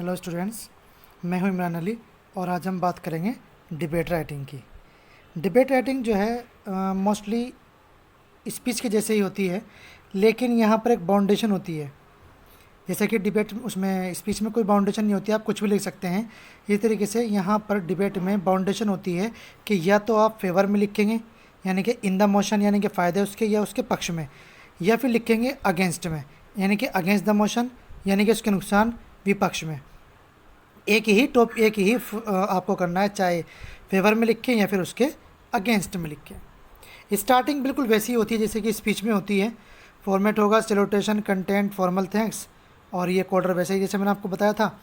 Hello students, मैं हूं इमरान अली और आज हम बात करेंगे डिबेट राइटिंग की। डिबेट राइटिंग जो है मोस्टली स्पीच के जैसे ही होती है, लेकिन यहाँ पर एक बाउंडेशन होती है। जैसे कि डिबेट उसमें स्पीच में कोई बाउंडेशन नहीं होती, आप कुछ भी लिख सकते हैं। इस तरीके से यहाँ पर डिबेट में बाउंडेशन होती है कि या तो आप फेवर में लिखेंगे यानी कि इन द मोशन यानी कि फ़ायदे उसके या उसके पक्ष में, या फिर लिखेंगे अगेंस्ट में यानी कि अगेंस्ट द मोशन यानी कि उसके नुकसान विपक्ष में। एक ही आपको करना है, चाहे फेवर में लिखें या फिर उसके अगेंस्ट में लिखें। स्टार्टिंग बिल्कुल वैसी होती है जैसे कि स्पीच में होती है। फॉर्मेट होगा सैल्यूटेशन, कंटेंट, फॉर्मल थैंक्स, और ये कोडर वैसे ही जैसे मैंने आपको बताया था।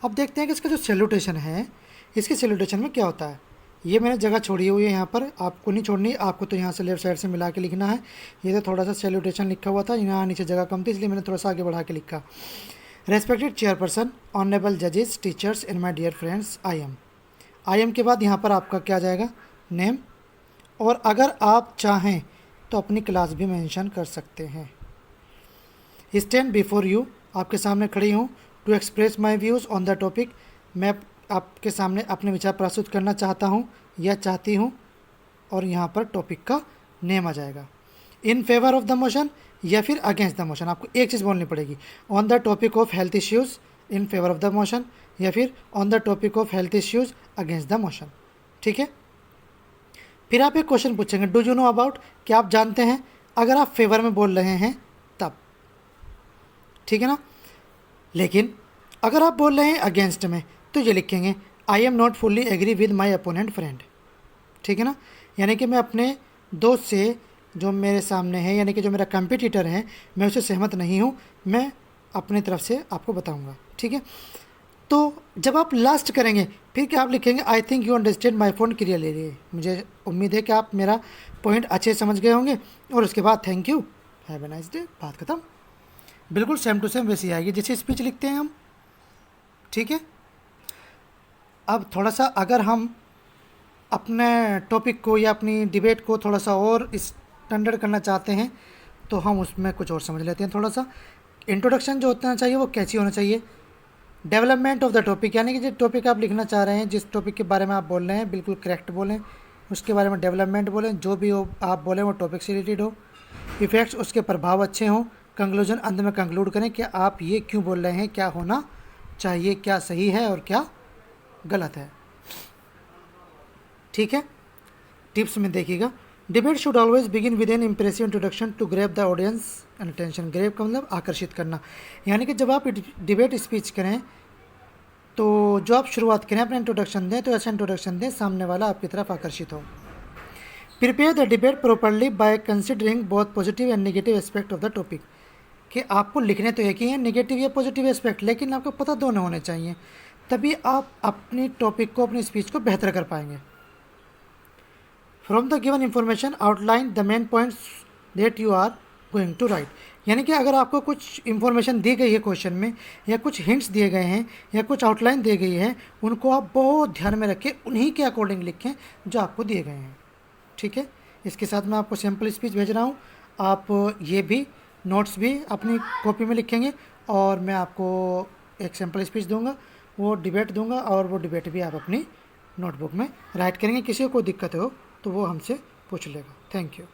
अब देखते हैं कि इसका जो सैल्यूटेशन है, इसके सैल्यूटेशन में क्या होता है। ये मैंने जगह छोड़ी हुई है यहाँ पर, आपको नहीं छोड़नी, आपको तो यहाँ से लेफ्ट साइड से मिला के लिखना है। ये तो थोड़ा सा सैल्यूटेशन लिखा हुआ था, यहाँ नीचे जगह कम थी इसलिए मैंने थोड़ा सा आगे बढ़ा के लिखा। रेस्पेक्टेड चेयरपर्सन, ऑनरेबल जजेस, teachers and my dear friends, I am के बाद यहाँ पर आपका क्या जाएगा, नेम, और अगर आप चाहें तो अपनी क्लास भी मेंशन कर सकते हैं। स्टैंड बिफोर यू, आपके सामने खड़ी हूँ। To express my views on the topic, मैं आपके सामने अपने विचार प्रस्तुत करना चाहता हूँ या चाहती हूँ, और यहाँ पर टॉपिक का नेम आ जाएगा। In favour of the motion या फिर अगेंस्ट द मोशन, आपको एक चीज़ बोलनी पड़ेगी। On the topic of health issues in favour of the motion, या फिर on the topic of health issues against the motion. ठीक है। फिर आप एक क्वेश्चन पूछेंगे, डू यू नो अबाउट, क्या आप जानते हैं, अगर आप फेवर में बोल रहे हैं तब। ठीक है ना। लेकिन अगर आप बोल रहे हैं अगेंस्ट में तो ये लिखेंगे, I am not fully agree with my opponent friend. ठीक है ना। यानी कि मैं अपने दोस्त से जो मेरे सामने है, यानी कि जो मेरा कंपटीटर है, मैं उससे सहमत नहीं हूँ, मैं अपनी तरफ से आपको बताऊँगा। ठीक है। तो जब आप लास्ट करेंगे फिर क्या आप लिखेंगे, I think you understand my point clearly. मुझे उम्मीद है कि आप मेरा पॉइंट अच्छे समझ गए होंगे, और उसके बाद thank you, have a nice day, बात खत्म। बिल्कुल सेम टू सेम वैसी आएगी जैसे स्पीच लिखते हैं हम। ठीक है। अब थोड़ा सा अगर हम अपने टॉपिक को या अपनी डिबेट को थोड़ा सा और स्टैंडर्ड करना चाहते हैं तो हम उसमें कुछ और समझ लेते हैं। थोड़ा सा इंट्रोडक्शन जो होना चाहिए वो कैसी होना चाहिए। डेवलपमेंट ऑफ द टॉपिक, यानी कि जो टॉपिक आप लिखना चाह रहे हैं, जिस टॉपिक के बारे में आप बोल रहे हैं बिल्कुल करेक्ट बोलें, उसके बारे में डेवलपमेंट बोलें, जो भी हो आप बोलें वो टॉपिक से रिलेटेड हो। इफ़ेक्ट्स, उसके प्रभाव अच्छे हों। कंक्लूजन, अंत में कंक्लूड करें कि आप ये क्यों बोल रहे हैं, क्या होना चाहिए, क्या सही है और क्या गलत है। ठीक है। टिप्स में देखिएगा, debate should always begin with an impressive introduction to grab the audience and attention. Grab का मतलब आकर्षित करना, यानी कि जब आप डिबेट स्पीच करें तो जो आप शुरुआत करें, अपना इंट्रोडक्शन दें तो ऐसा इंट्रोडक्शन दें सामने वाला आपकी तरफ आकर्षित हो। Prepare the debate properly by considering both positive and negative aspect of the topic, कि आपको लिखने तो एक ही हैं, नेगेटिव या पॉजिटिव एस्पेक्ट, लेकिन आपको पता दोनों होने चाहिए, तभी आप अपनी टॉपिक को, अपनी स्पीच को बेहतर कर पाएंगे। From the given information outline the main points that you are going to write, यानी कि अगर आपको कुछ इन्फॉर्मेशन दी गई है क्वेश्चन में, या कुछ हिंट्स दिए गए हैं, या कुछ आउटलाइन दी गई है, उनको आप बहुत ध्यान में रखें, उन्हीं के अकॉर्डिंग लिखें जो आपको दिए गए हैं। ठीक है। इसके साथ मैं आपको सैम्पल स्पीच भेज रहा हूँ, आप ये भी नोट्स भी अपनी कॉपी में लिखेंगे, और मैं आपको एक सैम्पल स्पीच दूंगा, वो डिबेट दूंगा, और वो डिबेट भी आप अपनी नोटबुक में राइट करेंगे। किसी को कोई दिक्कत हो तो वो हमसे पूछ लेगा। Thank you.